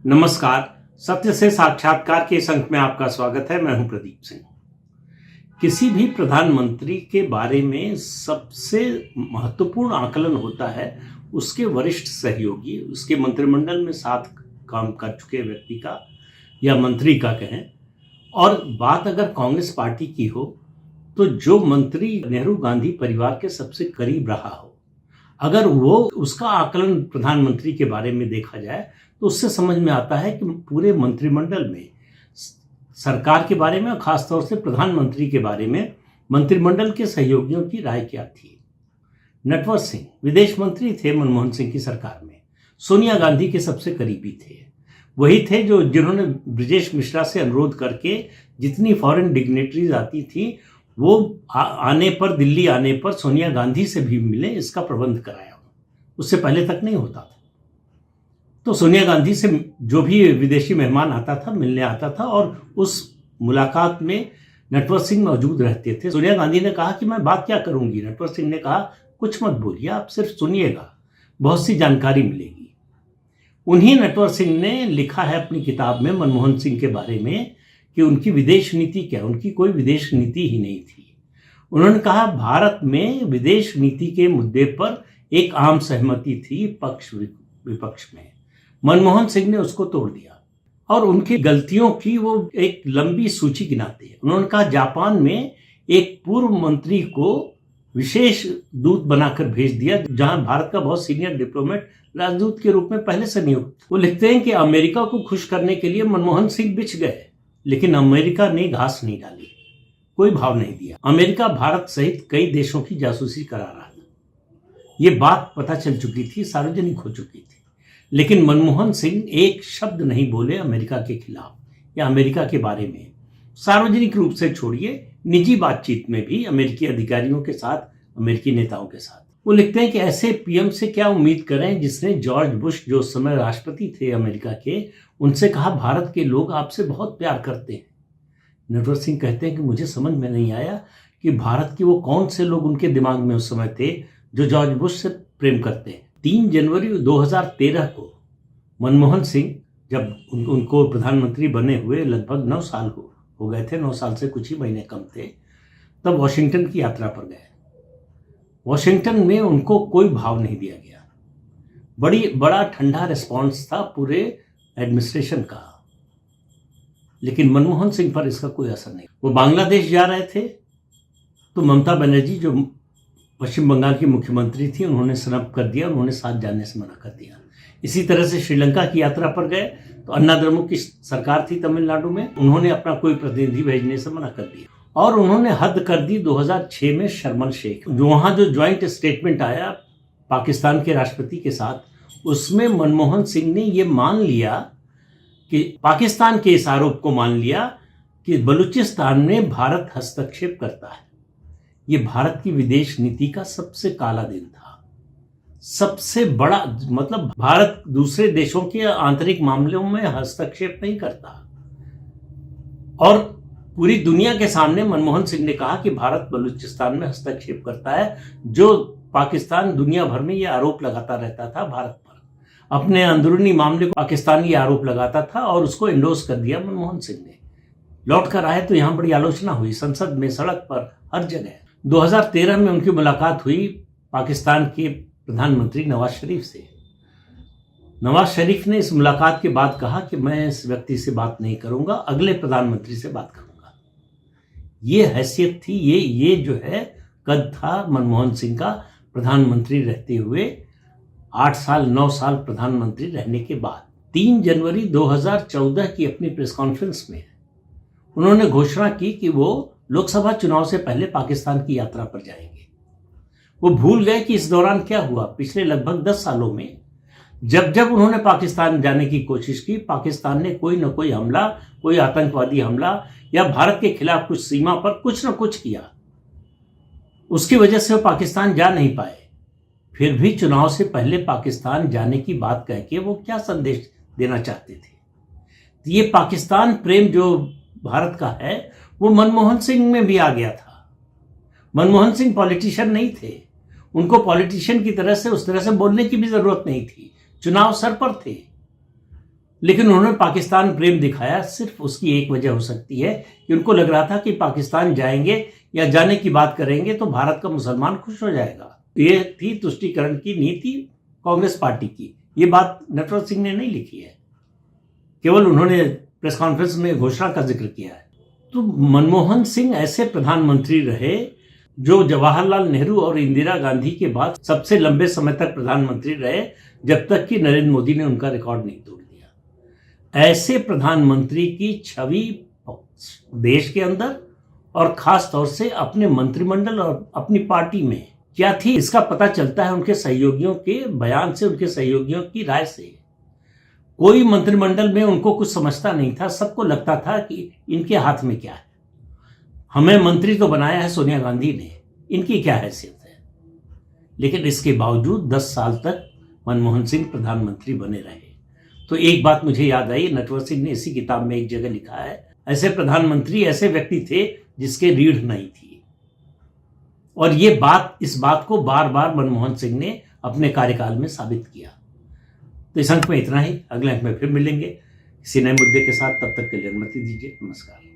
नमस्कार। सत्य से साक्षात्कार के इस अंक में आपका स्वागत है। मैं हूं प्रदीप सिंह। किसी भी प्रधानमंत्री के बारे में सबसे महत्वपूर्ण आकलन होता है उसके वरिष्ठ सहयोगी, उसके मंत्रिमंडल में साथ काम कर चुके व्यक्ति का या मंत्री का कहें। और बात अगर कांग्रेस पार्टी की हो तो जो मंत्री नेहरू गांधी परिवार के सबसे करीब रहा हो, अगर वो उसका आकलन प्रधानमंत्री के बारे में देखा जाए तो उससे समझ में आता है कि पूरे मंत्रिमंडल में सरकार के बारे में, खासतौर से प्रधानमंत्री के बारे में मंत्रिमंडल के सहयोगियों की राय क्या थी। नटवर सिंह विदेश मंत्री थे मनमोहन सिंह की सरकार में, सोनिया गांधी के सबसे करीबी थे। वही थे जिन्होंने ब्रिजेश मिश्रा से अनुरोध करके जितनी फॉरेन डिग्नेटरीज आती थी वो दिल्ली आने पर सोनिया गांधी से भी मिले, इसका प्रबंध कराया। उससे पहले तक नहीं होता था। तो सोनिया गांधी से जो भी विदेशी मेहमान आता था मिलने आता था और उस मुलाकात में नटवर सिंह मौजूद रहते थे। सोनिया गांधी ने कहा कि मैं बात क्या करूंगी। नटवर सिंह ने कहा कुछ मत बोलिए, आप सिर्फ सुनिएगा, बहुत सी जानकारी मिलेगी। उन्हीं नटवर सिंह ने लिखा है अपनी किताब में मनमोहन सिंह के बारे में कि उनकी विदेश नीति क्या, उनकी कोई विदेश नीति ही नहीं थी। उन्होंने कहा भारत में विदेश नीति के मुद्दे पर एक आम सहमति थी पक्ष विपक्ष में। मनमोहन सिंह ने उसको तोड़ दिया और उनकी गलतियों की वो एक लंबी सूची गिनाते हैं। उन्होंने कहा जापान में एक पूर्व मंत्री को विशेष दूत बनाकर भेज दिया, जहां भारत का बहुत सीनियर डिप्लोमेट राजदूत के रूप में पहले से नियुक्त। वो लिखते हैं कि अमेरिका को खुश करने के लिए मनमोहन सिंह बिछ गए, लेकिन अमेरिका ने घास नहीं डाली, कोई भाव नहीं दिया। अमेरिका भारत सहित कई देशों की जासूसी करा रहा था। ये बात पता चल चुकी थी, सार्वजनिक हो चुकी थी, लेकिन मनमोहन सिंह एक शब्द नहीं बोले अमेरिका के खिलाफ या अमेरिका के बारे में। सार्वजनिक रूप से छोड़िए, निजी बातचीत में भी अमेरिकी अधिकारियों के साथ, अमेरिकी नेताओं के साथ वो लिखते हैं कि ऐसे पीएम से क्या उम्मीद करें जिसने जॉर्ज बुश, जो उस समय राष्ट्रपति थे अमेरिका के, उनसे कहा भारत के लोग आपसे बहुत प्यार करते हैं। नटवर सिंह कहते हैं कि मुझे समझ में नहीं आया कि भारत के वो कौन से लोग उनके दिमाग में उस समय थे जो जॉर्ज बुश से प्रेम करते हैं। 3 जनवरी 2013 को मनमोहन सिंह जब उनको प्रधानमंत्री बने हुए लगभग 9 साल हो गए थे, 9 साल से कुछ ही महीने कम थे, तब वॉशिंगटन की यात्रा पर गए। वॉशिंगटन में उनको कोई भाव नहीं दिया गया। बड़ा ठंडा रिस्पॉन्स था पूरे एडमिनिस्ट्रेशन का, लेकिन मनमोहन सिंह पर इसका कोई असर नहीं। वो बांग्लादेश जा रहे थे तो ममता बनर्जी, जो पश्चिम बंगाल की मुख्यमंत्री थी, उन्होंने स्नब कर दिया, उन्होंने साथ जाने से मना कर दिया। इसी तरह से श्रीलंका की यात्रा पर गए तो अन्ना द्रमुक की सरकार थी तमिलनाडु में, उन्होंने अपना कोई प्रतिनिधि भेजने से मना कर दिया। और उन्होंने हद कर दी 2006 में शर्मन शेख, जो वहां जो ज्वाइंट स्टेटमेंट आया पाकिस्तान के राष्ट्रपति के साथ, उसमें मनमोहन सिंह ने ये मान लिया कि पाकिस्तान के इस आरोप को मान लिया कि बलूचिस्तान में भारत हस्तक्षेप करता है। ये भारत की विदेश नीति का सबसे काला दिन था, सबसे बड़ा। मतलब भारत दूसरे देशों के आंतरिक मामलों में हस्तक्षेप नहीं करता। और पूरी दुनिया के सामने मनमोहन सिंह ने कहा कि भारत बलूचिस्तान में हस्तक्षेप करता है, जो पाकिस्तान दुनिया भर में ये आरोप लगाता रहता था भारत पर। अपने अंदरूनी मामले को पाकिस्तान ये आरोप लगाता था और उसको इंडोर्स कर दिया मनमोहन सिंह ने। लौट कर आए तो यहां बड़ी आलोचना हुई, संसद में, सड़क पर, हर जगह। 2013 में उनकी मुलाकात हुई पाकिस्तान के प्रधानमंत्री नवाज शरीफ से। नवाज शरीफ ने इस मुलाकात के बाद कहा कि मैं इस व्यक्ति से बात नहीं करूंगा, अगले प्रधानमंत्री से बात करूंगा। ये हैसियत थी, ये जो है कद था मनमोहन सिंह का प्रधानमंत्री रहते हुए 8 साल 9 साल प्रधानमंत्री रहने के बाद। 3 जनवरी 2014 की अपनी प्रेस कॉन्फ्रेंस में उन्होंने घोषणा की कि वो लोकसभा चुनाव से पहले पाकिस्तान की यात्रा पर जाएंगे। वो भूल गए कि इस दौरान क्या हुआ। पिछले लगभग 10 सालों में जब उन्होंने पाकिस्तान जाने की कोशिश की, पाकिस्तान ने कोई न कोई हमला, कोई आतंकवादी हमला या भारत के खिलाफ कुछ सीमा पर कुछ न कुछ किया। उसकी वजह से वो पाकिस्तान जा नहीं पाए। फिर भी चुनाव से पहले पाकिस्तान जाने की बात कह के वो क्या संदेश देना चाहते थे। तो ये पाकिस्तान प्रेम जो भारत का है वो मनमोहन सिंह में भी आ गया था। मनमोहन सिंह पॉलिटिशियन नहीं थे, उनको पॉलिटिशियन की तरह से उस तरह से बोलने की भी जरूरत नहीं थी, चुनाव सर पर थे। लेकिन उन्होंने पाकिस्तान प्रेम दिखाया। सिर्फ उसकी एक वजह हो सकती है कि उनको लग रहा था कि पाकिस्तान जाएंगे या जाने की बात करेंगे तो भारत का मुसलमान खुश हो जाएगा। ये थी तुष्टीकरण की नीति कांग्रेस पार्टी की। ये बात नटवर सिंह ने नहीं लिखी है, केवल उन्होंने प्रेस कॉन्फ्रेंस में घोषणा का जिक्र किया है। तो मनमोहन सिंह ऐसे प्रधानमंत्री रहे जो जवाहरलाल नेहरू और इंदिरा गांधी के बाद सबसे लंबे समय तक प्रधानमंत्री रहे, जब तक कि नरेंद्र मोदी ने उनका रिकॉर्ड नहीं तोड़ दिया। ऐसे प्रधानमंत्री की छवि देश के अंदर और खास तौर से अपने मंत्रिमंडल और अपनी पार्टी में क्या थी, इसका पता चलता है उनके सहयोगियों के बयान से, उनके सहयोगियों की राय से। कोई मंत्रिमंडल में उनको कुछ समझता नहीं था। सबको लगता था कि इनके हाथ में क्या है, हमें मंत्री तो बनाया है सोनिया गांधी ने, इनकी क्या हैसियत है। लेकिन इसके बावजूद 10 साल तक मनमोहन सिंह प्रधानमंत्री बने रहे। तो एक बात मुझे याद आई, नटवर सिंह ने इसी किताब में एक जगह लिखा है, ऐसे प्रधानमंत्री ऐसे व्यक्ति थे जिसके रीढ़ नहीं थी। और इस बात को बार बार मनमोहन सिंह ने अपने कार्यकाल में साबित किया। तो इस अंक में इतना ही। अगले अंक में फिर मिलेंगे किसी नए मुद्दे के साथ। तब तक के लिए अनुमति दीजिए। नमस्कार।